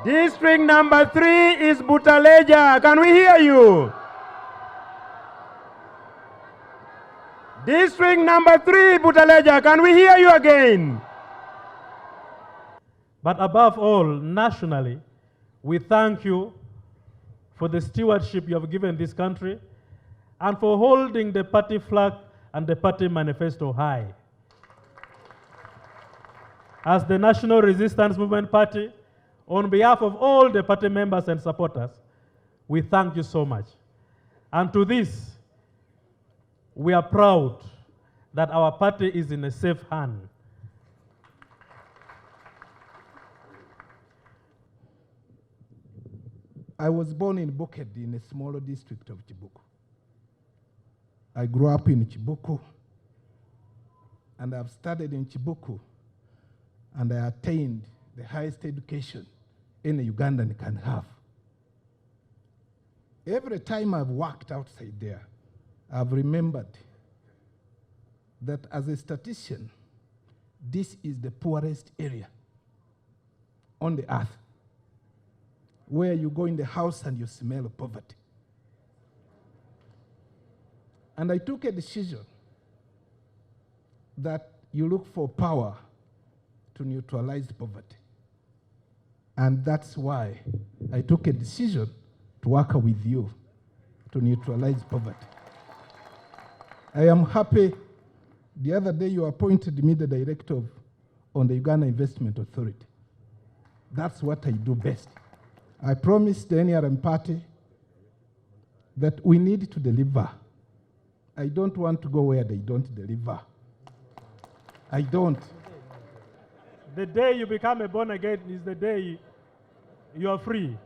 District number 3 is Butaleja. Can we hear you? District number 3, Butaleja. Can we hear you again? But above all, nationally, we thank you for the stewardship you have given this country and for holding the party flag and the party manifesto high. As the National Resistance Movement Party, on behalf of all the party members and supporters, we thank you so much. And to this, we are proud that our party is in a safe hand. I was born in Bukedi, in a smaller district of Chibuku. I grew up in Chibuku, and I've studied in Chibuku, and I attained the highest education any Ugandan can have. Every time I've worked outside there, I've remembered that as a statistician, this is the poorest area on the earth, where you go in the house and you smell poverty. And I took a decision that you look for power to neutralize poverty. And that's why I took a decision to work with you to neutralize poverty. I am happy. The other day you appointed me the director on the Uganda Investment Authority. That's what I do best. I promised the NRM party that we need to deliver. I don't want to go where they don't deliver. I don't. The day you become a born again is the day you are free.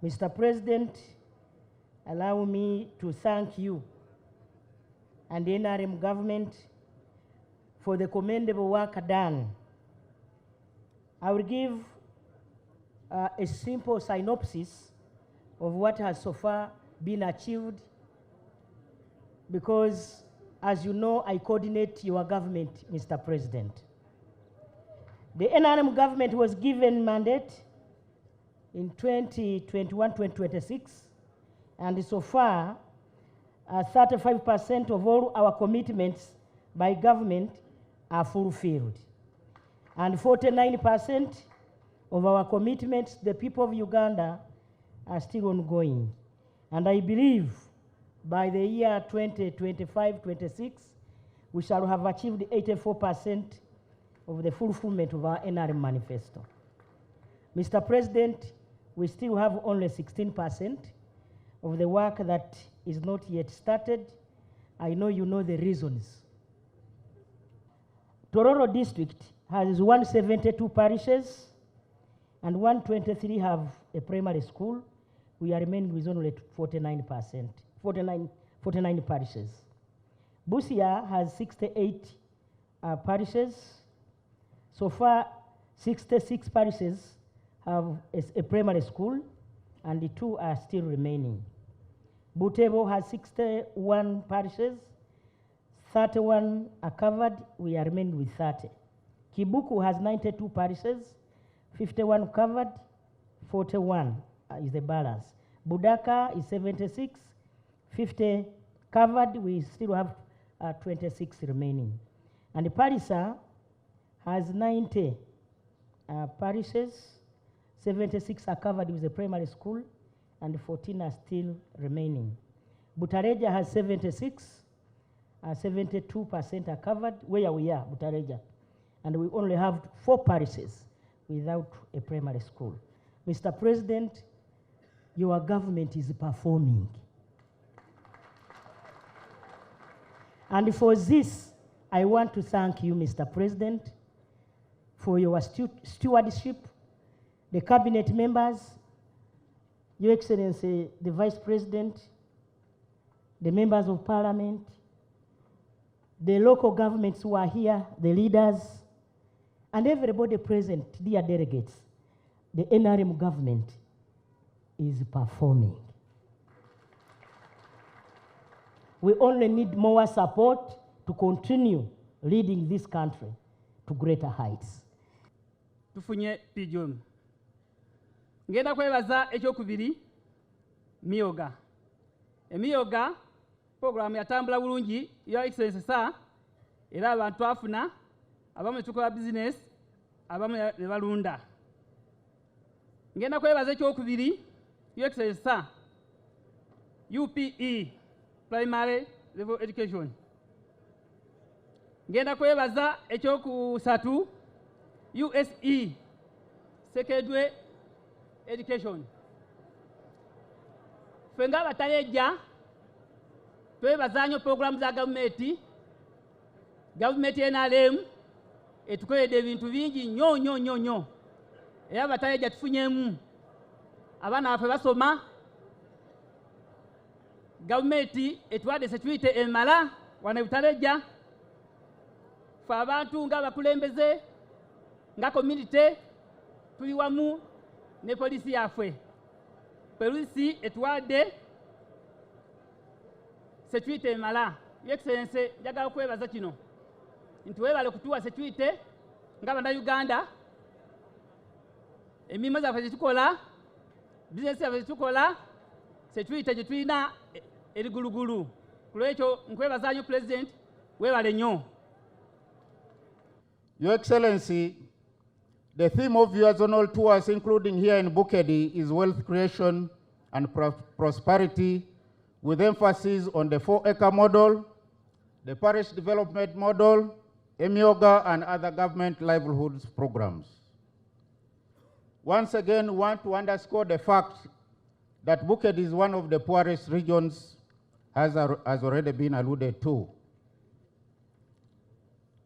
Mr. President, allow me to thank you and the NRM government for the commendable work done. I will give a simple synopsis of what has so far been achieved, because, as you know, I coordinate your government, Mr. President. The NRM government was given mandate in 2021-2026, and so far, 35% of all our commitments by government are fulfilled. And 49% of our commitments, the people of Uganda, are still ongoing. And I believe by the year 2025-26, we shall have achieved 84% of the fulfillment of our NRM manifesto. Mr. President, we still have only 16% of the work that is not yet started. I know you know the reasons. Tororo district has 172 parishes and 123 have a primary school. We are remaining with only 49 parishes. Busia has 68 parishes. So far, 66 parishes have a primary school, and the 2 are still remaining. Butebo has 61 parishes, 31 are covered, we are remaining with 30. Chibuku has 92 parishes, 51 covered, 41 is the balance. Budaka is 76, 50 covered, we still have 26 remaining. And Parisa has 90 parishes, 76 are covered with the primary school, and 14 are still remaining. Butaleja has 76, 72% are covered, where we are, Butaleja. And we only have 4 parishes without a primary school. Mr. President, your government is performing. And for this, I want to thank you, Mr. President, for your stewardship, the cabinet members, Your Excellency, the Vice President, the members of Parliament, the local governments who are here, the leaders, and everybody present, dear delegates. The NRM government is performing. We only need more support to continue leading this country to greater heights. Tufunye pigeon. Ngenda kwebaza ekyokubiri myoga. Emyoga program yatambula bulungi Your Excellency sir era abantu afuna abamu tukola business abamu ne balunda. Ngenda kwebaza ekyokubiri Your Excellency sir UPE primary level education. Ngenda kwebaza ekyokusatu USE secondary education. Fenga Butaleja twebaza program za government NRM etukoledde ebintu bingi nnyo era Butaleja tufunyemu abaana baffe basoma, government etuwadde security emala wana Butaleja, fe abantu nga bakulembeze nga community tuli wamu ne polisi yaffe. Polisi etuwadde security emala. Your Excellency, njagala kwebaza kino nti webale kutuwa security nga bana Uganda, emirimu zaffe zetukola, business yaffe zetukola, security gye tulina eri gulugulu. Ku lwekyo nkwebaza nnyo President, webale nnyo. Your Excellency, the theme of your zonal tours, including here in Bukedi, is wealth creation and prosperity, with emphasis on the 4-acre model, the Parish Development Model, Emyoga, and other government livelihoods programs. Once again, we want to underscore the fact that Bukedi is one of the poorest regions, as has already been alluded to.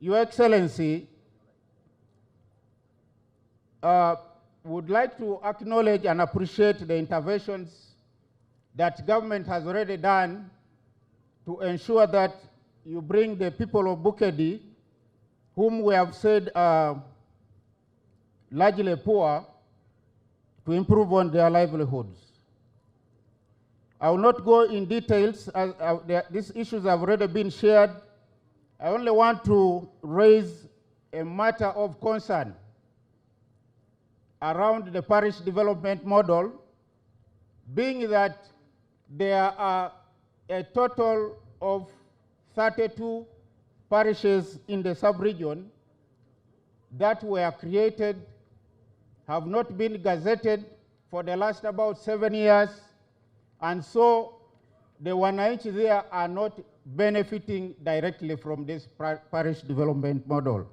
Your Excellency, would like to acknowledge and appreciate the interventions that government has already done to ensure that you bring the people of Bukedi, whom we have said are largely poor, to improve on their livelihoods. I will not go in details, as these issues have already been shared. I only want to raise a matter of concern around the Parish Development Model, being that there are a total of 32 parishes in the sub-region that were created, have not been gazetted for the last about 7 years, and so the wananchi there are not benefiting directly from this Parish Development Model.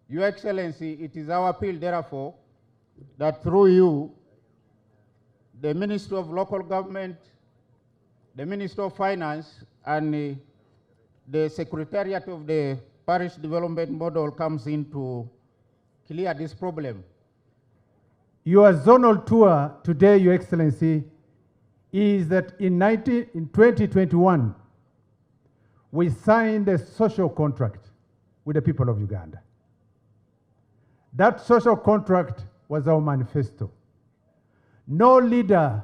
Your Excellency, it is our appeal, therefore, that through you, the Ministry of Local Government, the Ministry of Finance, and the Secretariat of the Parish Development Model comes in to clear this problem. Your zonal tour today, Your Excellency, is that in 2021, we signed a social contract with the people of Uganda. That social contract was our manifesto. No leader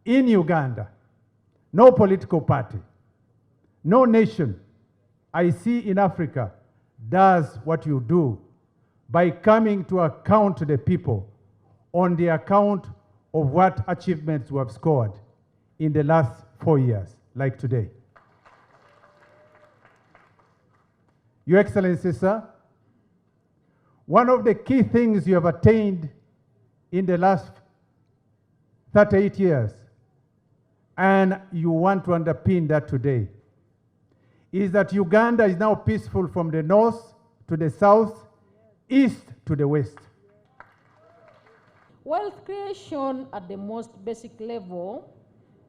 in Uganda, no political party, no nation I see in Africa does what you do by coming to account to the people on the account of what achievements we have scored in the last 4 years, like today. Your Excellency, sir, one of the key things you have attained in the last 38 years, and you want to underpin that today, is that Uganda is now peaceful from the north to the south, east to the west. Wealth creation at the most basic level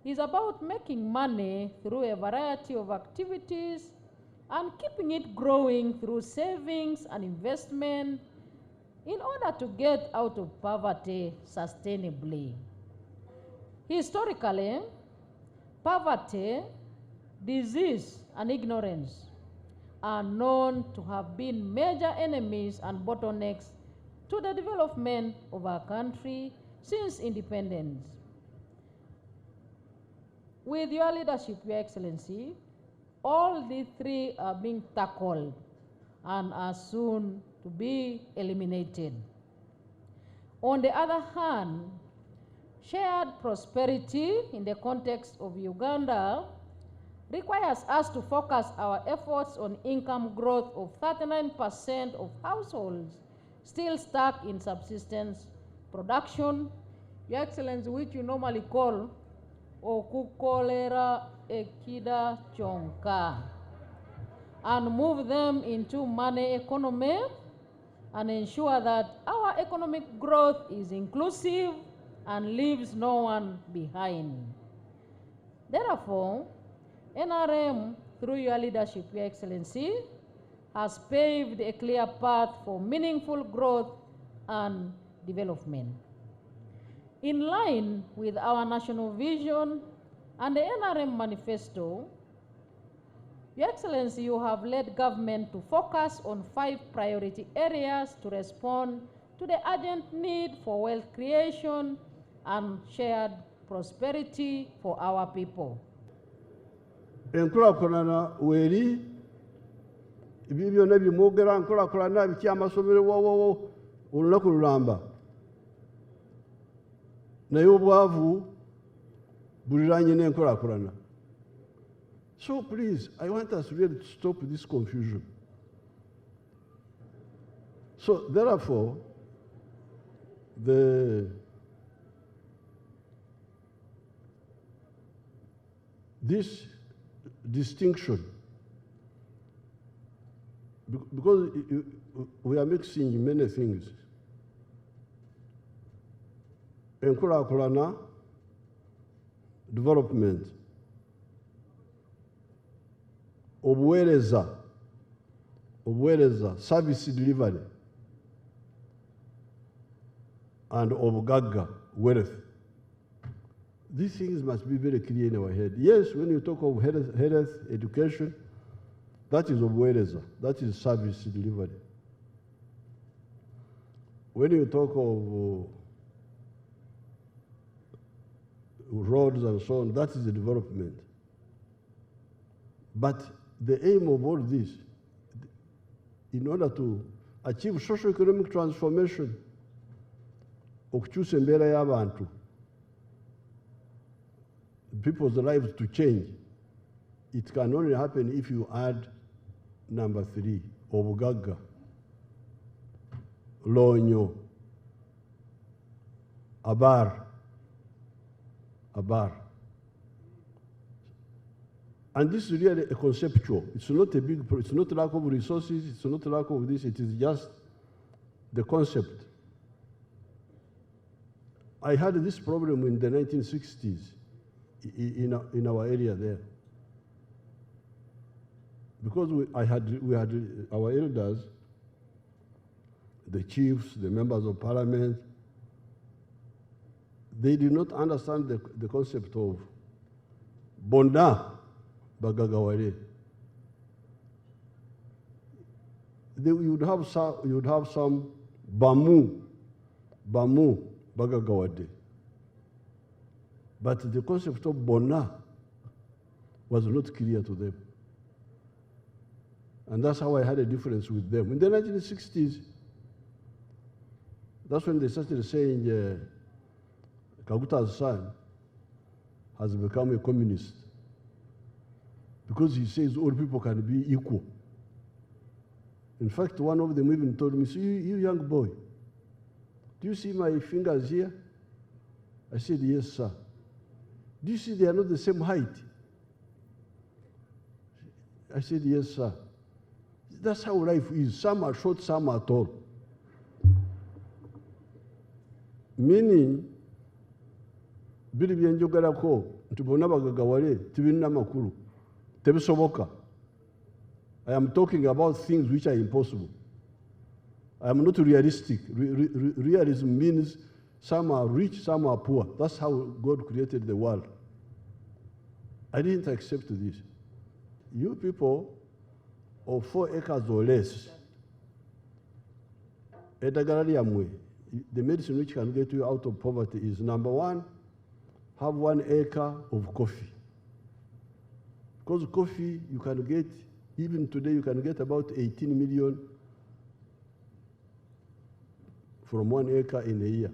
is about making money through a variety of activities and keeping it growing through savings and investment in order to get out of poverty sustainably. Historically, poverty, disease, and ignorance are known to have been major enemies and bottlenecks to the development of our country since independence. With your leadership, Your Excellency, all the three are being tackled and are soon to be eliminated. On the other hand, shared prosperity in the context of Uganda requires us to focus our efforts on income growth of 39% of households still stuck in subsistence production, Your Excellency, which you normally call okukolera ekida chonka, and move them into money economy and ensure that our economic growth is inclusive and leaves no one behind. Therefore, NRM, through your leadership, Your Excellency, has paved a clear path for meaningful growth and development. In line with our national vision and the NRM manifesto, Your Excellency, you have led government to focus on 5 priority areas to respond to the urgent need for wealth creation and shared prosperity for our people. Enkulakulana weri ibi byonna bimwogera nkulakulana biki amasomero wowowo olunaku lulamba naye obwavu buliranye n'enkulakulana. So please, I want us really to stop this confusion. So therefore, this distinction, because we are mixing many things. Enkulakulana, development, obuweereza, service delivery, and obugagga, wealth. These things must be very clear in our head. Yes, when you talk of health, education, that is obuweereza, that is service delivery. When you talk of roads and so on, that is the development. But the aim of all this, in order to achieve socio-economic transformation, okukyusa embeera y'abantu, people's lives to change, it can only happen if you add number 3, obugagga, lonyo, abar. And this is really a conceptual. It's not a big, it's not lack of resources, it's not lack of this, it is just the concept. I had this problem in the 1960s in our area there. Because we had our elders, the chiefs, the members of parliament, they did not understand the concept of bonda bagagawale. You would have some bamu bagagawade. But the concept of bona was not clear to them. And that's how I had a difference with them. In the 1960s, that's when they started saying Kaguta's son has become a communist because he says all people can be equal. In fact, one of them even told me, "So you young boy, do you see my fingers here?" I said, "Yes, sir." "Do you see they are not the same height?" I said, "Yes, sir." That's how life is. Some are short, some are tall. Meaning, biri byenjogerako nti bonna bagagawale tibirina makulu tebisoboka. I am talking about things which are impossible. I am not realistic. Realism means some are rich, some are poor. That's how God created the world. I didn't accept this. You people of 4 acres or less, the medicine which can get you out of poverty is, number one, have 1 acre of coffee. Because coffee, you can get, even today, you can get about 18 million from 1 acre in a year.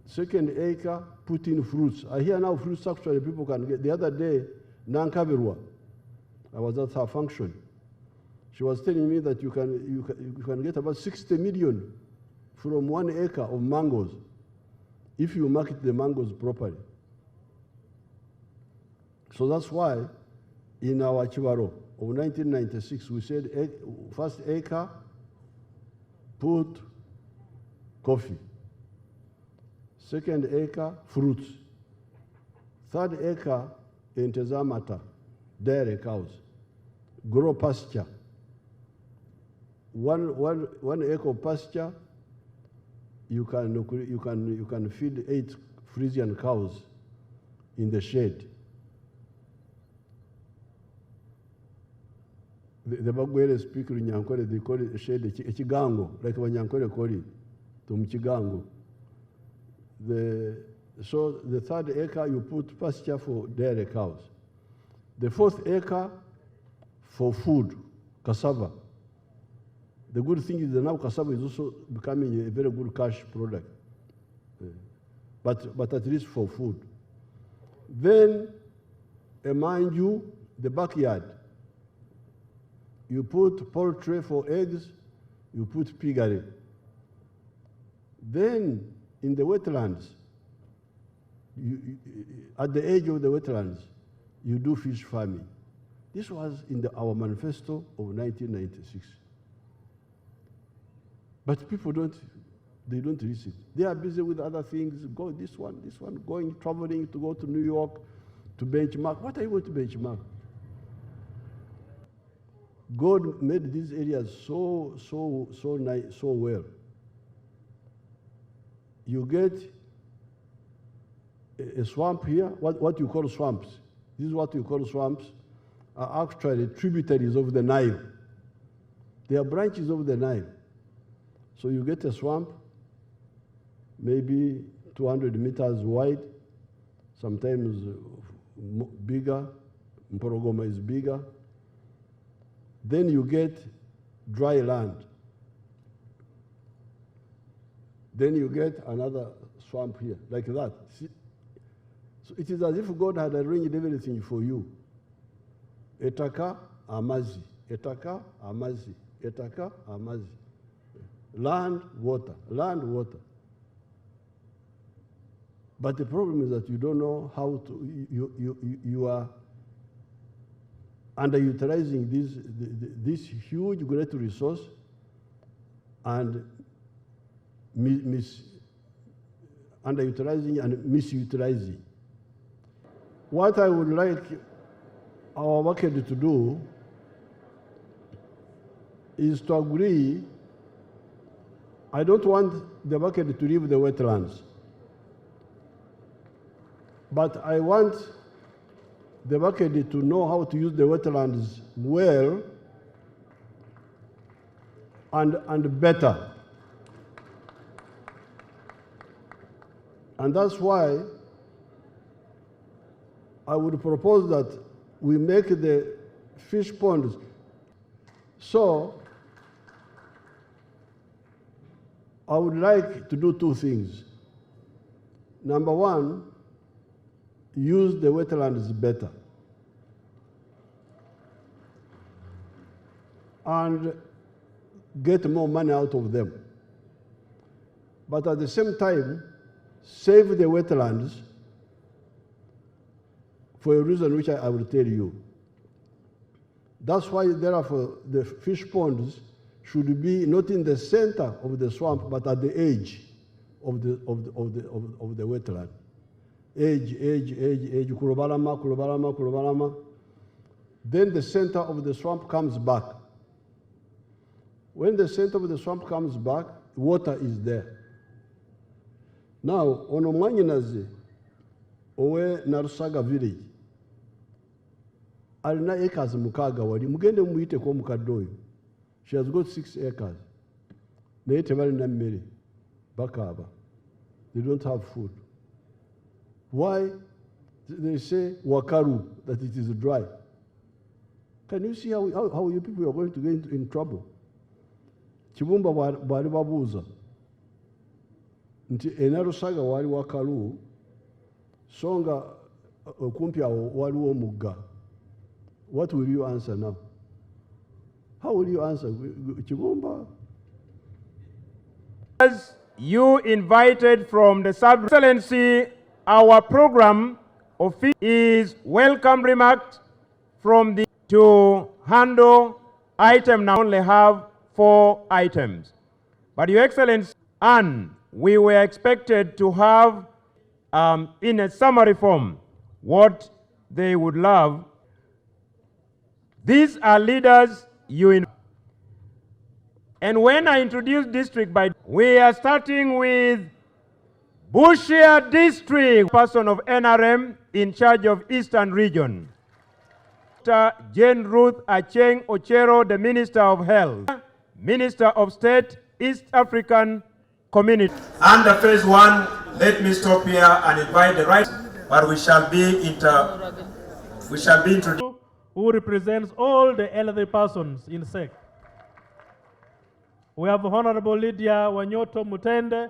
Second acre, put in fruits. I hear now fruits actually people can get. The other day, Nankabirwa, I was at her function. She was telling me that you can get about 60 million from 1 acre of mangoes if you market the mangoes properly. So that's why in our Chibaro of 1996, we said first acre, put coffee. Second acre, fruits. Third acre, intezamata, dairy cows. Grow pasture. One acre of pasture, you can feed 8 Frisian cows in the shade. The Bagwere speaker in Yankore, they call it a shade, a chigango, like when Yankore call it, to Mchigango. So the third acre, you put pasture for dairy cows. The fourth acre, for food, cassava. The good thing is that now cassava is also becoming a very good cash product, but at least for food. Then, mind you, the backyard. You put poultry for eggs, you put piggery. Then, in the wetlands, at the edge of the wetlands, you do fish farming. This was in our manifesto of 1996. But people don't listen. They are busy with other things. Go this one, going, traveling to go to New York to benchmark. What are you going to benchmark? God made these areas so nice, so well. You get a swamp here, what you call swamps. This is what you call swamps, are actually tributaries of the Nile. They are branches of the Nile. So you get a swamp, maybe 200 meters wide, sometimes bigger, Mporogoma is bigger. Then you get dry land. Then you get another swamp here, like that. See? So it is as if God had arranged everything for you. Etaka, amazi. Etaka, amazi. Etaka, amazi. Land, water. Land, water. But the problem is that you don't know how to, you are underutilizing this huge, great resource and underutilizing and misutilizing. What I would like our market to do is to agree. I don't want the market to leave the wetlands, but I want the market to know how to use the wetlands well and better. And that's why I would propose that we make the fish ponds. So I would like to do 2 things. Number one, use the wetlands better. And get more money out of them. But at the same time, save the wetlands for a reason which I will tell you. That's why, therefore, the fish ponds should be not in the center of the swamp, but at the edge of the wetland. Edge, kulobalama. then the center of the swamp comes back. When the center of the swamp comes back, water is there. Now, ono mwanyinaze owe Narusaga village, alina acres mukaga wali, mugende muyite kwa mukadde oyo. She has got 6 acres. Naye tebalina mmere, bakaaba. They don't have food. Why? They say wakaru, that it is dry. Can you see how you people are going to get in trouble? Chibumba bali babuuza nti Narusaga wali wakalu, songa okumpi awo waliwo omugga. What will you answer now? How will you answer? Chibumba? As you invited from the Sub-Excellency, our program is welcome remarks from the to handle item. Now only have 4 items. But Your Excellency, and we were expected to have in a summary form what they would love. These are leaders you and when I introduce district we are starting with Butaleja District, person of NRM in charge of Eastern Region. Jane Ruth Acheng Ochero, the Minister of Health, Minister of State, East African Community. Under phase 1, let me stop here and invite the right, but we shall be introduced. Who represents all the elderly persons in SEC. We have Honorable Lydia Wanyoto Mutende,